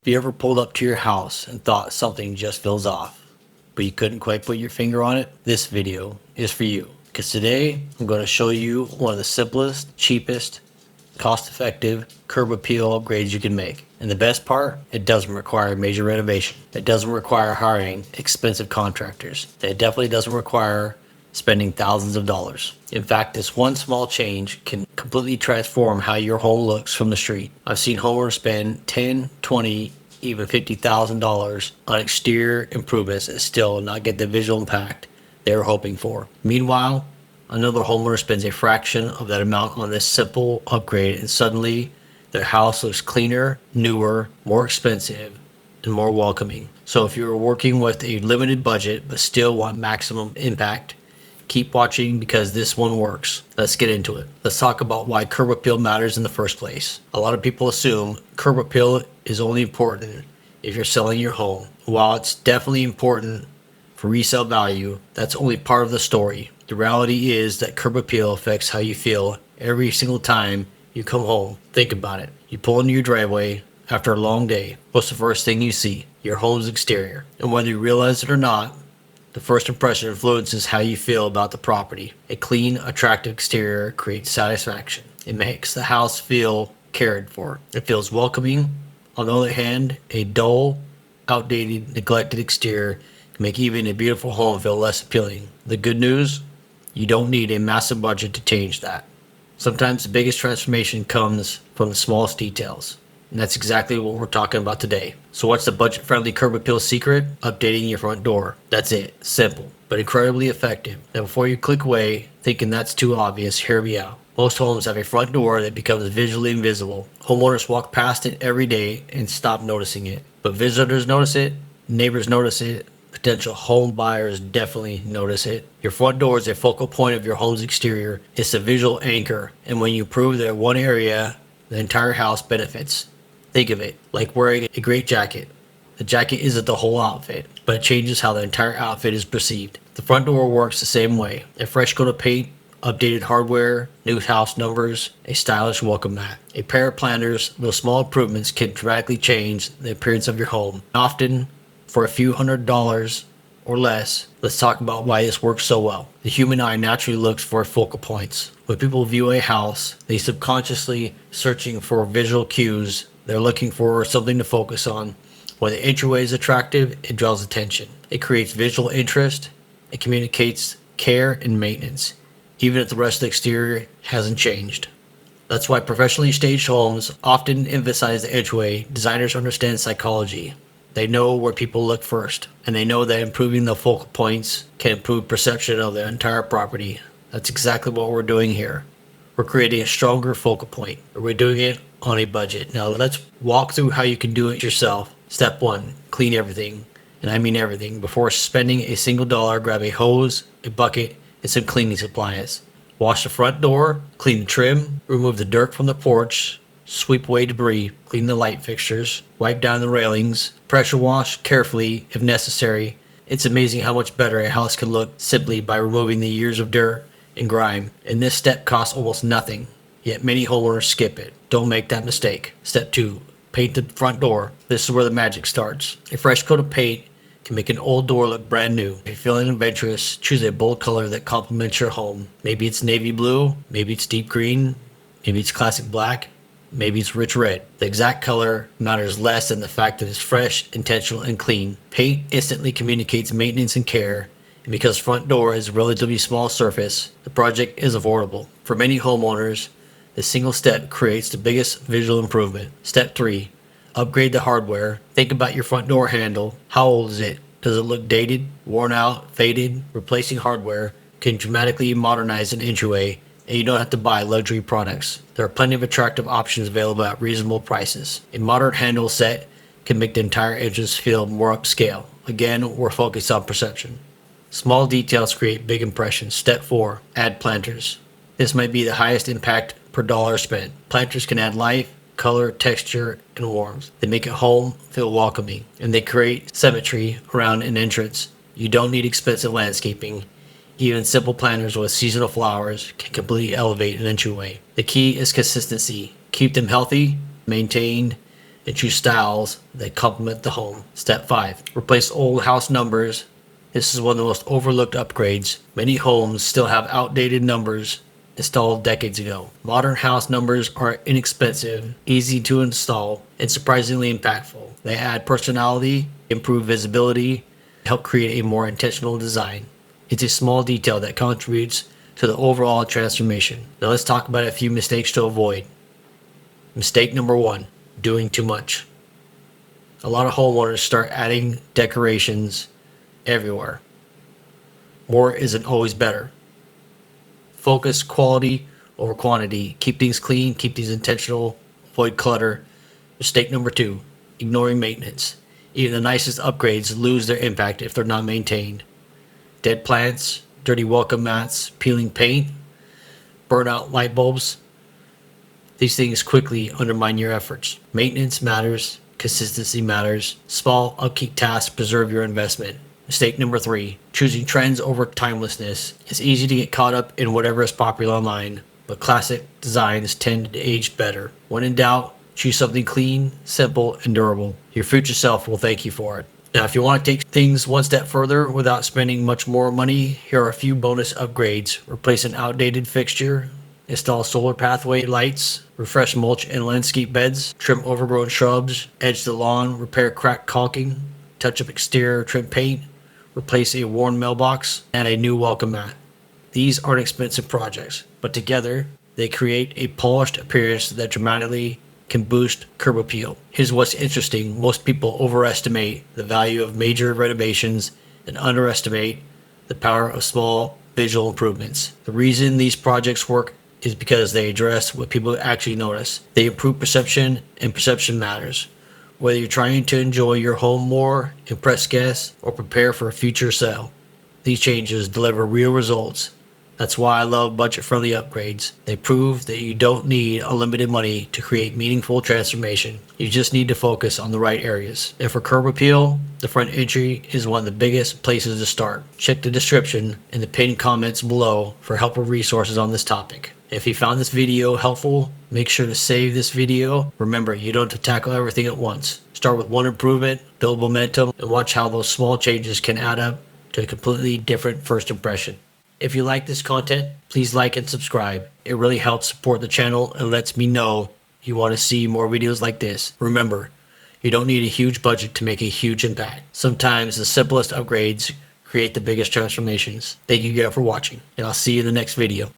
Have you ever pulled up to your house and thought something just feels off, but you couldn't quite put your finger on it? This video is for you, because today I'm going to show you one of the simplest, cheapest, cost-effective curb appeal upgrades you can make. And the best part, it doesn't require major renovation. It doesn't require hiring expensive contractors. It definitely doesn't require spending thousands of dollars. In fact, this one small change can completely transform how your home looks from the street. I've seen homeowners spend 10, 20, even $50,000 on exterior improvements and still not get the visual impact they were hoping for. Meanwhile, another homeowner spends a fraction of that amount on this simple upgrade, and suddenly their house looks cleaner, newer, more expensive, and more welcoming. So if you're working with a limited budget but still want maximum impact, keep watching because this one works. Let's get into it. Let's talk about why curb appeal matters in the first place. A lot of people assume curb appeal is only important if you're selling your home. While it's definitely important for resale value, that's only part of the story. The reality is that curb appeal affects how you feel every single time you come home. Think about it. You pull into your driveway after a long day. What's the first thing you see? Your home's exterior. And whether you realize it or not, the first impression influences how you feel about the property. A clean, attractive exterior creates satisfaction. It makes the house feel cared for. It feels welcoming. On the other hand, a dull, outdated, neglected exterior can make even a beautiful home feel less appealing. The good news? You don't need a massive budget to change that. Sometimes the biggest transformation comes from the smallest details. And that's exactly what we're talking about today. So what's the budget-friendly curb appeal secret? Updating your front door. That's it. Simple, but incredibly effective. Now before you click away, thinking that's too obvious, hear me out. Most homes have a front door that becomes visually invisible. Homeowners walk past it every day and stop noticing it. But visitors notice it, neighbors notice it, potential home buyers definitely notice it. Your front door is a focal point of your home's exterior. It's a visual anchor, and when you prove that one area, the entire house benefits. Think of it like wearing a great jacket. The jacket isn't the whole outfit, but it changes how the entire outfit is perceived. The front door works the same way. A fresh coat of paint, updated hardware, new house numbers, a stylish welcome mat. A pair of planters, those small improvements can dramatically change the appearance of your home. Often for a few $100s or less. Let's talk about why this works so well. The human eye naturally looks for focal points. When people view a house, they subconsciously searching for visual cues. They're looking for something to focus on. When the entryway is attractive, it draws attention. It creates visual interest. It communicates care and maintenance, even if the rest of the exterior hasn't changed. That's why professionally staged homes often emphasize the entryway. Designers understand psychology. They know where people look first, and they know that improving the focal points can improve perception of the entire property. That's exactly what we're doing here. We're creating a stronger focal point. We're doing it on a budget. Now let's walk through how you can do it yourself. Step 1, clean everything. And I mean everything. Before spending a single dollar, grab a hose, a bucket, and some cleaning supplies. Wash the front door, clean the trim, remove the dirt from the porch, sweep away debris, clean the light fixtures, wipe down the railings, pressure wash carefully if necessary. It's amazing how much better a house can look simply by removing the years of dirt and grime. And this step costs almost nothing, yet many homeowners skip it. Don't make that mistake. Step 2, paint the front door. This is where the magic starts. A fresh coat of paint can make an old door look brand new. If you're feeling adventurous, choose a bold color that complements your home. Maybe it's navy blue, maybe it's deep green, maybe it's classic black, maybe it's rich red. The exact color matters less than the fact that it's fresh, intentional, and clean. Paint instantly communicates maintenance and care. And because front door is a relatively small surface, the project is affordable. For many homeowners, this single step creates the biggest visual improvement. Step 3, upgrade the hardware. Think about your front door handle. How old is it? Does it look dated, worn out, faded? Replacing hardware can dramatically modernize an entryway, and you don't have to buy luxury products. There are plenty of attractive options available at reasonable prices. A modern handle set can make the entire entrance feel more upscale. Again, we're focused on perception. Small details create big impressions. Step 4, add planters. This might be the highest impact per dollar spent. Planters can add life, color, texture, and warmth. They make a home feel welcoming, and they create symmetry around an entrance. You don't need expensive landscaping. Even simple planters with seasonal flowers can completely elevate an entryway. The key is consistency. Keep them healthy, maintained, and choose styles that complement the home. Step 5. Replace old house numbers. This is one of the most overlooked upgrades. Many homes still have outdated numbers installed decades ago. Modern house numbers are inexpensive, easy to install, and surprisingly impactful. They add personality, improve visibility, help create a more intentional design. It's a small detail that contributes to the overall transformation. Now let's talk about a few mistakes to avoid. Mistake number 1, doing too much. A lot of homeowners start adding decorations everywhere. More isn't always better. Focus quality over quantity. Keep things clean, keep things intentional, avoid clutter. Mistake number 2, ignoring maintenance. Even the nicest upgrades lose their impact if they're not maintained. Dead plants, dirty welcome mats, peeling paint, burnout light bulbs. These things quickly undermine your efforts. Maintenance matters, consistency matters. Small upkeep tasks preserve your investment. Mistake number 3, choosing trends over timelessness. It's easy to get caught up in whatever is popular online, but classic designs tend to age better. When in doubt, choose something clean, simple, and durable. Your future self will thank you for it. Now, if you want to take things one step further without spending much more money, here are a few bonus upgrades. Replace an outdated fixture, install solar pathway lights, refresh mulch and landscape beds, trim overgrown shrubs, edge the lawn, repair cracked caulking, touch up exterior trim paint, replace a worn mailbox, and a new welcome mat. These aren't expensive projects, but together they create a polished appearance that dramatically can boost curb appeal. Here's what's interesting. Most people overestimate the value of major renovations and underestimate the power of small visual improvements. The reason these projects work is because they address what people actually notice. They improve perception, and perception matters. Whether you're trying to enjoy your home more, impress guests, or prepare for a future sale, these changes deliver real results. That's why I love budget-friendly upgrades. They prove that you don't need unlimited money to create meaningful transformation. You just need to focus on the right areas. And for curb appeal, the front entry is one of the biggest places to start. Check the description and the pinned comments below for helpful resources on this topic. If you found this video helpful, make sure to save this video. Remember, you don't have to tackle everything at once. Start with one improvement, build momentum, and watch how those small changes can add up to a completely different first impression. If you like this content, please like and subscribe. It really helps support the channel and lets me know you want to see more videos like this. Remember, you don't need a huge budget to make a huge impact. Sometimes the simplest upgrades create the biggest transformations. Thank you again for watching, and I'll see you in the next video.